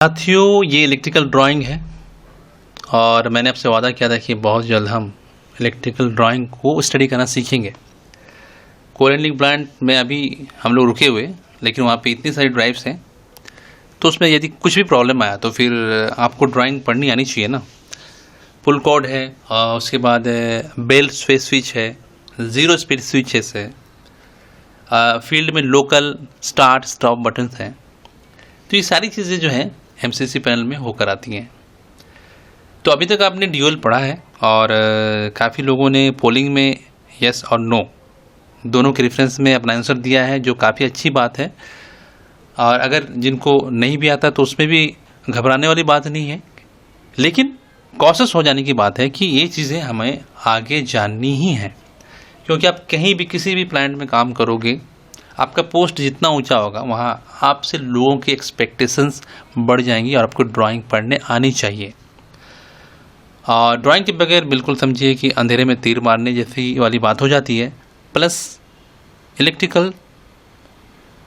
साथियों, ये electrical drawing है और मैंने आपसे वादा किया था कि बहुत जल्द हम इलेक्ट्रिकल ड्राइंग को स्टडी करना सीखेंगे। कोरियन लिंक प्लांट में अभी हम लोग रुके हुए, लेकिन वहाँ पे इतनी सारी ड्राइव्स हैं तो उसमें यदि कुछ भी प्रॉब्लम आया तो फिर आपको ड्राइंग पढ़नी आनी चाहिए ना। पुल कॉर्ड है और उसके बाद बेल स्पेस स्विच है, ज़ीरो स्पीड स्विचेस है, फील्ड में लोकल स्टार्ट स्टॉप बटन्स हैं। तो ये सारी चीज़ें जो हैं एमसीसी पैनल में होकर आती हैं। तो अभी तक आपने ड्यूअल पढ़ा है और काफ़ी लोगों ने पोलिंग में यस और नो दोनों के रेफरेंस में अपना आंसर दिया है, जो काफ़ी अच्छी बात है। और अगर जिनको नहीं भी आता तो उसमें भी घबराने वाली बात नहीं है, लेकिन कॉशियस हो जाने की बात है कि ये चीज़ें हमें आगे जाननी ही हैं। क्योंकि आप कहीं भी किसी भी प्लांट में काम करोगे, आपका पोस्ट जितना ऊंचा होगा वहाँ आपसे लोगों की एक्सपेक्टेशंस बढ़ जाएंगी और आपको ड्राइंग पढ़ने आनी चाहिए। और ड्राइंग के बगैर बिल्कुल समझिए कि अंधेरे में तीर मारने जैसी वाली बात हो जाती है। प्लस इलेक्ट्रिकल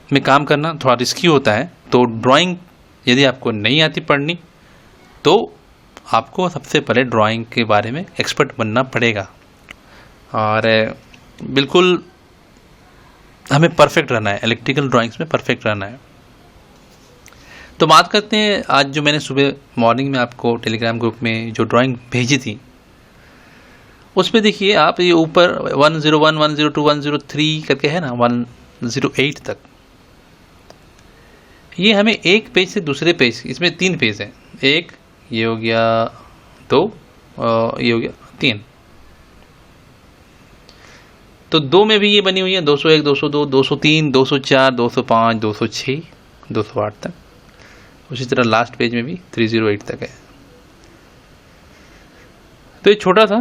में काम करना थोड़ा रिस्की होता है, तो ड्राइंग यदि आपको नहीं आती पढ़नी तो आपको सबसे पहले ड्राइंग के बारे में एक्सपर्ट बनना पड़ेगा और बिल्कुल हमें परफेक्ट रहना है, इलेक्ट्रिकल ड्राइंग्स में परफेक्ट रहना है। तो बात करते हैं आज जो मैंने सुबह मॉर्निंग में आपको टेलीग्राम ग्रुप में जो ड्राइंग भेजी थी, उसमें देखिए आप ये ऊपर 101, 102, 103 करके है ना 108 तक, ये हमें एक पेज से दूसरे पेज, इसमें 3 पेज हैं, एक ये हो गया 2 और ये हो गया 3। तो 2 में भी ये बनी हुई है 201, 202, 203, 204, 205, 206, 208 तक। उसी तरह लास्ट पेज में भी 308 तक है। तो ये छोटा सा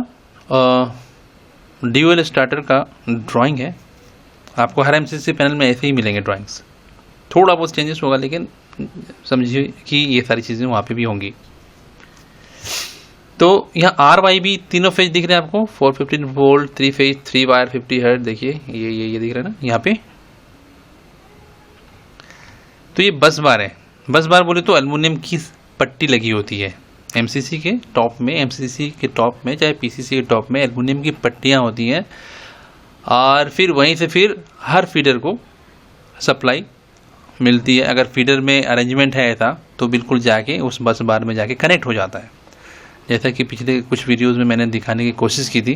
ड्यूअल स्टार्टर का ड्राइंग है। आपको हर एमसीसी पैनल में ऐसे ही मिलेंगे ड्राइंग्स, थोड़ा बहुत चेंजेस होगा, लेकिन समझिए कि ये सारी चीज़ें वहाँ पे भी होंगी। तो यहाँ आर वाई भी तीनों फेज दिख रहे हैं आपको, 415 वोल्ट 3 फेज 3 वायर 50 हर्ट्ज। देखिए ये दिख रहा है ना यहाँ पे। तो ये बस बार है। बस बार बोले तो एल्युमिनियम की पट्टी लगी होती है एमसीसी के टॉप में। एमसीसी के टॉप में चाहे पीसीसी के टॉप में एल्युमिनियम की पट्टियाँ होती हैं और फिर वहीं से फिर हर फीडर को सप्लाई मिलती है। अगर फीडर में अरेंजमेंट है ऐसा तो बिल्कुल जाके उस बस बार में जाके कनेक्ट हो जाता है, जैसा कि पिछले कुछ वीडियोस में मैंने दिखाने की कोशिश की थी।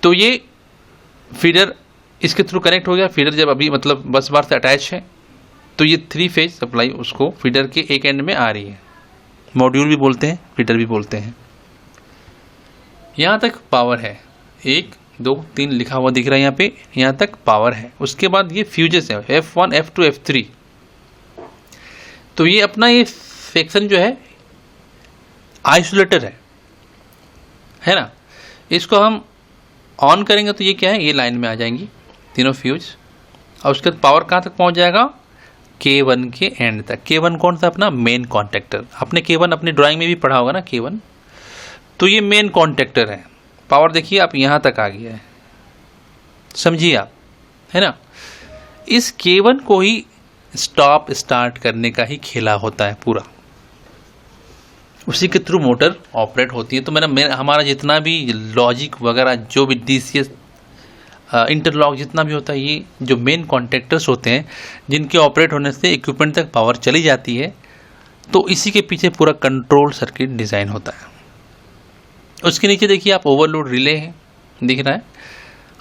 तो ये फीडर इसके थ्रू कनेक्ट हो गया। फीडर जब अभी मतलब बस बार से अटैच है तो ये 3 फेज सप्लाई उसको फीडर के एक एंड में आ रही है। मॉड्यूल भी बोलते हैं, फीडर भी बोलते हैं। यहाँ तक पावर है, 1 2 3 लिखा हुआ दिख रहा है यहाँ पे, यहाँ तक पावर है। उसके बाद ये फ्यूजेस है F1 F2 F3। तो ये अपना ये सेक्शन जो है आइसोलेटर है ना। इसको हम ऑन करेंगे तो ये क्या है, ये लाइन में आ जाएंगी तीनों फ्यूज। और उसके बाद पावर कहाँ तक पहुँच जाएगा, K1 के एंड तक। K1 कौन सा, अपना मेन कॉन्टेक्टर। आपने K1 अपनी ड्राइंग में भी पढ़ा होगा ना K1। तो ये मेन कॉन्टेक्टर है। पावर देखिए आप यहाँ तक आ गया है, समझिए आप, है ना। इस K1 को ही स्टॉप स्टार्ट करने का ही खेला होता है पूरा, उसी के थ्रू मोटर ऑपरेट होती है। तो हमारा जितना भी लॉजिक वगैरह, जो भी डीसीएस इंटरलॉक जितना भी होता है, ये जो मेन कॉन्टेक्टर्स होते हैं जिनके ऑपरेट होने से इक्विपमेंट तक पावर चली जाती है, तो इसी के पीछे पूरा कंट्रोल सर्किट डिज़ाइन होता है। उसके नीचे देखिए आप ओवरलोड रिले है दिख रहा है,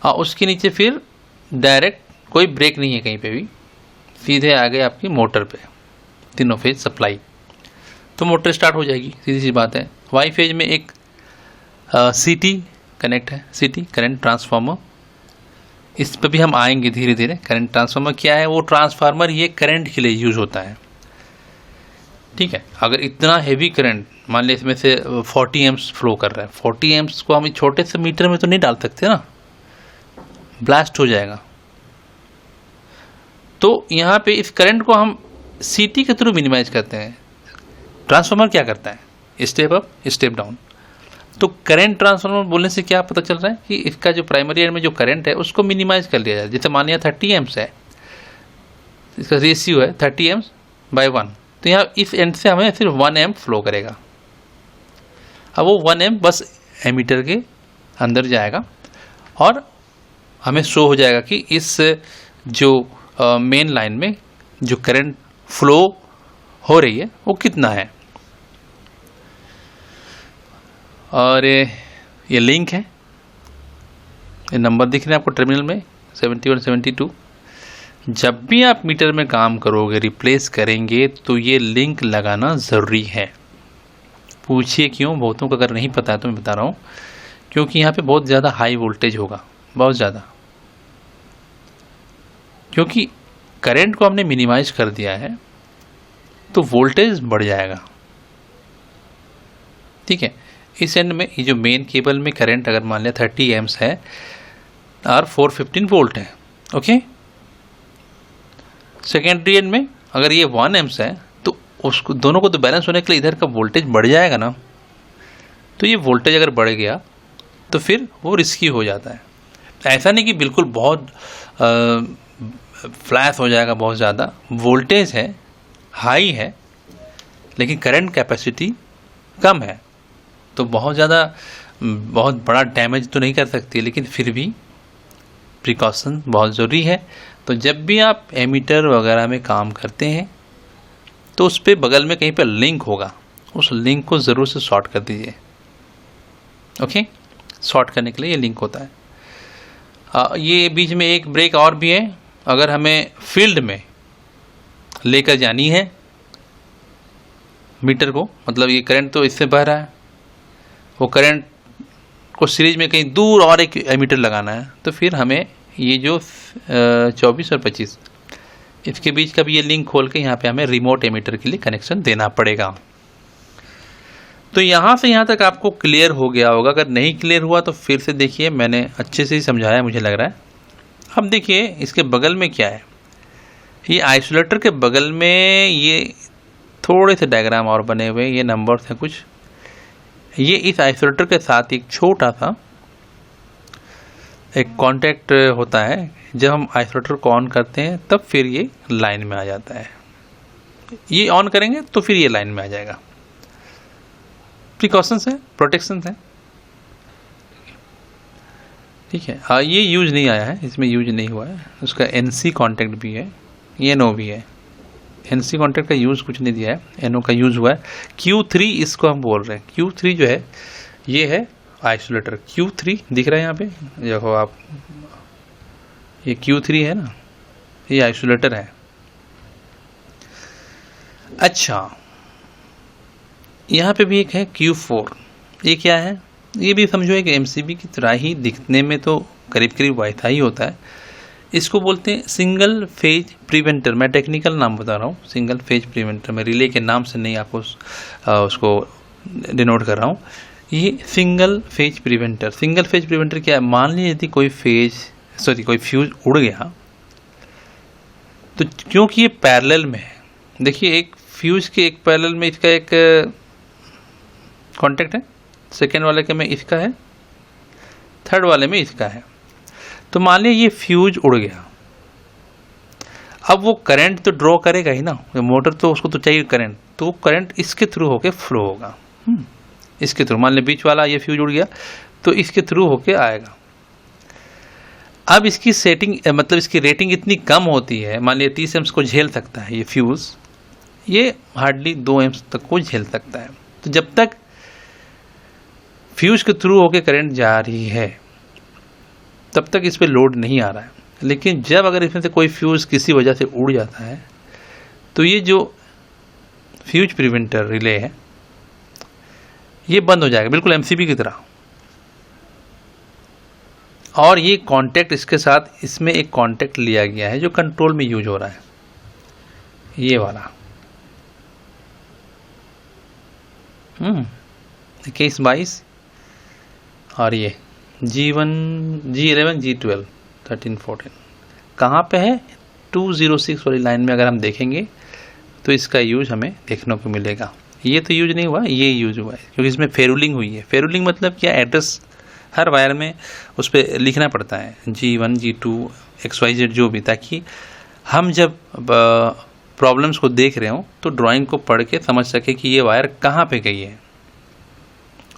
और उसके नीचे फिर डायरेक्ट कोई ब्रेक नहीं है कहीं पे भी, सीधे आ गए आपकी मोटर पे तीनों फेज सप्लाई। तो मोटर स्टार्ट हो जाएगी, सीधी सी बात है। वाई फेज में एक सीटी कनेक्ट है, सीटी करंट ट्रांसफार्मर। इस पर भी हम आएंगे धीरे धीरे। करंट ट्रांसफार्मर क्या है, वो ट्रांसफार्मर ये करंट के लिए यूज होता है, ठीक है। अगर इतना हेवी करंट मान लीजिए इसमें से 40 एम्प्स फ्लो कर रहा है, 40 एम्प्स को हम छोटे से मीटर में तो नहीं डाल सकते ना, ब्लास्ट हो जाएगा। तो यहाँ पे इस करंट को हम सीटी के थ्रू मिनिमाइज करते हैं। ट्रांसफार्मर क्या करता है, स्टेप अप स्टेप डाउन। तो करंट ट्रांसफार्मर बोलने से क्या पता चल रहा है कि इसका जो प्राइमरी एंड में जो करंट है उसको मिनिमाइज कर लिया जाए। जैसे मान लिया 30 एम्प्स है, इसका रेशियो है 30 एम्स बाई 1, तो यहाँ इस एंड से हमें सिर्फ 1 एम फ्लो करेगा। अब वो 1 एम बस एमीटर के अंदर जाएगा और हमें शो हो जाएगा कि इस जो मेन लाइन में जो करंट फ्लो हो रही है वो कितना है। और ये लिंक है, ये नंबर दिख रहे हैं आपको टर्मिनल में 71 72। जब भी आप मीटर में काम करोगे, रिप्लेस करेंगे, तो ये लिंक लगाना ज़रूरी है। पूछिए क्यों, बहुतों को अगर नहीं पता है तो मैं बता रहा हूँ, क्योंकि यहाँ पे बहुत ज़्यादा हाई वोल्टेज होगा, बहुत ज़्यादा, क्योंकि करंट को हमने मिनिमाइज कर दिया है तो वोल्टेज बढ़ जाएगा। ठीक है, इस एंड में ये जो मेन केबल में करंट अगर मान लिया 30 एम्स है और 415 वोल्ट है, ओके। सेकेंडरी एंड में अगर ये 1 एम्स है तो उसको दोनों को तो बैलेंस होने के लिए इधर का वोल्टेज बढ़ जाएगा ना। तो ये वोल्टेज अगर बढ़ गया तो फिर वो रिस्की हो जाता है। ऐसा नहीं कि बिल्कुल बहुत फ्लैश हो जाएगा, बहुत ज़्यादा वोल्टेज है, हाई है, लेकिन करंट कैपेसिटी कम है, तो बहुत ज़्यादा बहुत बड़ा डैमेज तो नहीं कर सकती, लेकिन फिर भी प्रिकॉशन बहुत ज़रूरी है। तो जब भी आप एमीटर वगैरह में काम करते हैं तो उस पर बगल में कहीं पर लिंक होगा, उस लिंक को ज़रूर से शॉर्ट कर दीजिए, ओके। शॉर्ट करने के लिए ये लिंक होता है। ये बीच में एक ब्रेक और भी है, अगर हमें फील्ड में लेकर जानी है मीटर को, मतलब ये करंट तो इससे बह रहा है, वो करंट को सीरीज में कहीं दूर और एक एमीटर लगाना है, तो फिर हमें ये जो 24 और 25 इसके बीच का भी ये लिंक खोल के यहाँ पे हमें रिमोट एमीटर के लिए कनेक्शन देना पड़ेगा। तो यहाँ से यहाँ तक आपको क्लियर हो गया होगा। अगर नहीं क्लियर हुआ तो फिर से देखिए, मैंने अच्छे से ही समझाया मुझे लग रहा है। अब देखिए इसके बगल में क्या है, ये आइसोलेटर के बगल में ये थोड़े से डायग्राम और बने हुए, ये नंबर्स हैं कुछ। ये इस आइसोलेटर के साथ एक छोटा सा एक कॉन्टैक्ट होता है, जब हम आइसोलेटर को ऑन करते हैं तब फिर ये लाइन में आ जाता है। ये ऑन करेंगे तो फिर ये लाइन में आ जाएगा। प्रिकॉशंस है, प्रोटेक्शंस है, ठीक है। हाँ, ये यूज नहीं आया है, इसमें यूज नहीं हुआ है। उसका NC कॉन्टैक्ट भी है, ये NO भी है। NC कॉन्टैक्ट का यूज़ कुछ नहीं दिया है, NO का यूज़ हुआ है। Q3 इसको हम बोल रहे हैं। Q3 जो है ये है आइसोलेटर। Q3 दिख रहा है यहाँ पे, देखो आप, ये Q3 है ना, ये आइसोलेटर है। अच्छा, यहाँ पे भी एक है Q4, ये क्या है? ये भी समझो एक MCB की तरह ही, दिखने में तो करीब करीब वाईफाई होता है। इसको बोलते हैं सिंगल फेज प्रिवेंटर। मैं टेक्निकल नाम बता रहा हूँ, सिंगल फेज प्रिवेंटर। मैं रिले के नाम से नहीं आपको उसको डिनोट कर रहा हूँ। ये single phase preventer. Single phase preventer क्या है? मान लीजिए यदि कोई कोई फ्यूज उड़ गया, तो क्योंकि ये पैरेलल में है, देखिए एक फ्यूज के एक पैरेलल में इसका एक कॉन्टैक्ट है, सेकेंड वाले के में इसका है, थर्ड वाले में इसका है। तो मान लिया ये फ्यूज उड़ गया, अब वो करंट तो ड्रॉ करेगा ही ना, मोटर तो उसको तो चाहिए करंट, तो करंट इसके थ्रू होके फ्लो होगा। इसके थ्रू, मान लिया बीच वाला ये फ्यूज उड़ गया तो इसके थ्रू होके आएगा। अब इसकी सेटिंग मतलब इसकी रेटिंग इतनी कम होती है, मान लिया 30 एम्स को झेल सकता है ये फ्यूज, ये हार्डली 2 एम्स तक को झेल सकता है। तो जब तक फ्यूज के थ्रू होके करंट जा रही है तब तक इस पे लोड नहीं आ रहा है। लेकिन जब अगर इसमें से कोई फ्यूज किसी वजह से उड़ जाता है तो ये जो फ्यूज प्रिवेंटर रिले है ये बंद हो जाएगा, बिल्कुल MCB की तरह। और ये कॉन्टैक्ट इसके साथ, इसमें एक कॉन्टैक्ट लिया गया है जो कंट्रोल में यूज हो रहा है, ये वाला। इक्कीस 22 और ये G1 G11 G12 13 14 कहाँ पे है? 206 वाली लाइन में अगर हम देखेंगे तो इसका यूज हमें देखने को मिलेगा। ये तो यूज नहीं हुआ, ये यूज हुआ है क्योंकि इसमें फेरुलिंग हुई है। फेरुलिंग मतलब क्या? एड्रेस हर वायर में उस पर लिखना पड़ता है, G1 G2 XYZ जो भी, ताकि हम जब प्रॉब्लम्स को देख रहे हो तो ड्राइंग को पढ़ के समझ सके कि ये वायर कहाँ पे गई है।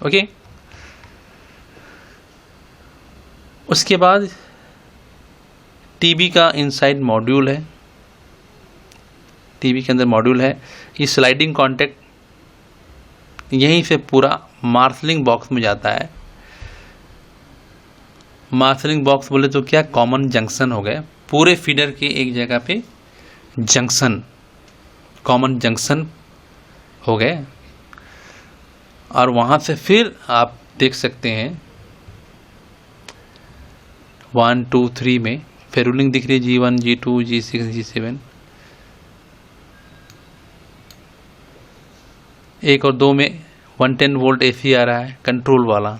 ओके, उसके बाद टीवी का इनसाइड मॉड्यूल है, टीवी के अंदर मॉड्यूल है। ये स्लाइडिंग कॉन्टैक्ट यहीं से पूरा मार्शलिंग बॉक्स में जाता है। मार्शलिंग बॉक्स बोले तो क्या, कॉमन जंक्शन हो गए। पूरे फीडर के एक जगह पे जंक्शन, कॉमन जंक्शन हो गए, और वहाँ से फिर आप देख सकते हैं 1 2 3 में फिर रूलिंग दिख रही है G1 G2 G6 G7। 1 और 2 में 110 वोल्ट AC आ रहा है कंट्रोल वाला,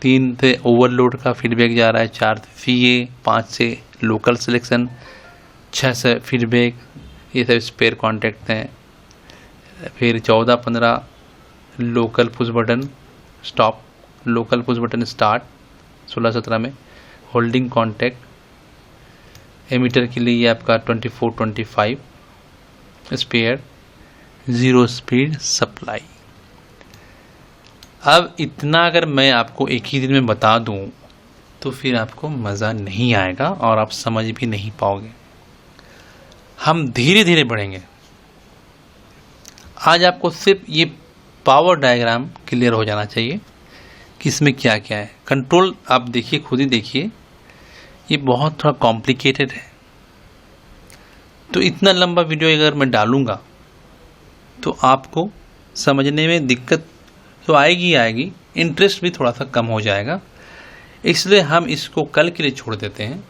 3 से ओवरलोड का फीडबैक जा रहा है, 4 से CA, 5 से लोकल सिलेक्शन, 6 से फीडबैक, ये सब स्पेयर कॉन्टैक्ट हैं। फिर 14 15 local push button stop, local push button start, 16 17 में होल्डिंग कॉन्टैक्ट। एमीटर के लिए ये आपका 24 25 स्पेयर, 0 स्पीड सप्लाई। अब इतना अगर मैं आपको एक ही दिन में बता दूं तो फिर आपको मज़ा नहीं आएगा और आप समझ भी नहीं पाओगे। हम धीरे धीरे बढ़ेंगे। आज आपको सिर्फ ये पावर डायग्राम क्लियर हो जाना चाहिए कि इसमें क्या क्या है। कंट्रोल आप देखिए, खुद ही देखिए, ये बहुत थोड़ा कॉम्प्लिकेटेड है। तो इतना लंबा वीडियो अगर मैं डालूँगा तो आपको समझने में दिक्कत तो आएगी आएगी, इंटरेस्ट भी थोड़ा सा कम हो जाएगा। इसलिए हम इसको कल के लिए छोड़ देते हैं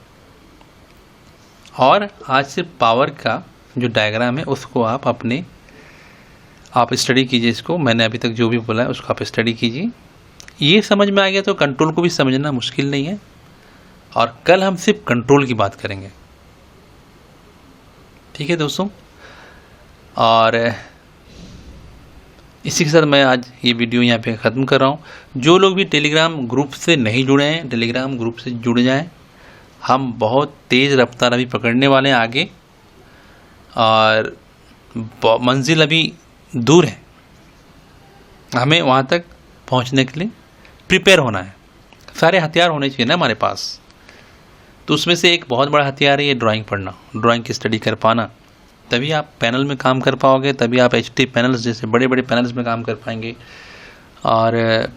और आज सिर्फ पावर का जो डायग्राम है उसको आप स्टडी कीजिए। इसको मैंने अभी तक जो भी बोला है उसको आप स्टडी कीजिए। ये समझ में आ गया तो कंट्रोल को भी समझना मुश्किल नहीं है, और कल हम सिर्फ कंट्रोल की बात करेंगे। ठीक है दोस्तों, और इसी के साथ मैं आज ये वीडियो यहाँ पे ख़त्म कर रहा हूँ। जो लोग भी टेलीग्राम ग्रुप से नहीं जुड़े हैं, टेलीग्राम ग्रुप से जुड़ जाएं। हम बहुत तेज़ रफ्तार अभी पकड़ने वाले हैं आगे, और मंजिल अभी दूर है, हमें वहाँ तक पहुँचने के लिए प्रिपेयर होना है। सारे हथियार होने चाहिए ना हमारे पास, तो उसमें से एक बहुत बड़ा हथियार है ये ड्राइंग पढ़ना, ड्राइंग की स्टडी कर पाना। तभी आप पैनल में काम कर पाओगे, तभी आप HT पैनल्स जैसे बड़े बड़े पैनल्स में काम कर पाएंगे और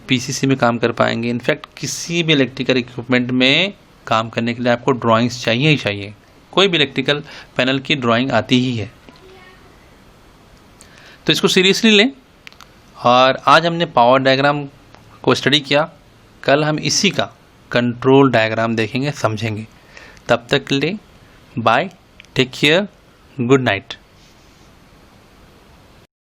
PCC में काम कर पाएंगे। इनफैक्ट किसी भी इलेक्ट्रिकल इक्विपमेंट में काम करने के लिए आपको ड्राइंग्स चाहिए ही चाहिए। कोई भी इलेक्ट्रिकल पैनल की ड्राइंग आती ही है, तो इसको सीरियसली लें। और आज हमने पावर डायग्राम को स्टडी किया, कल हम इसी का कंट्रोल डायग्राम देखेंगे, समझेंगे। तब तक के लिए bye, take care, good night.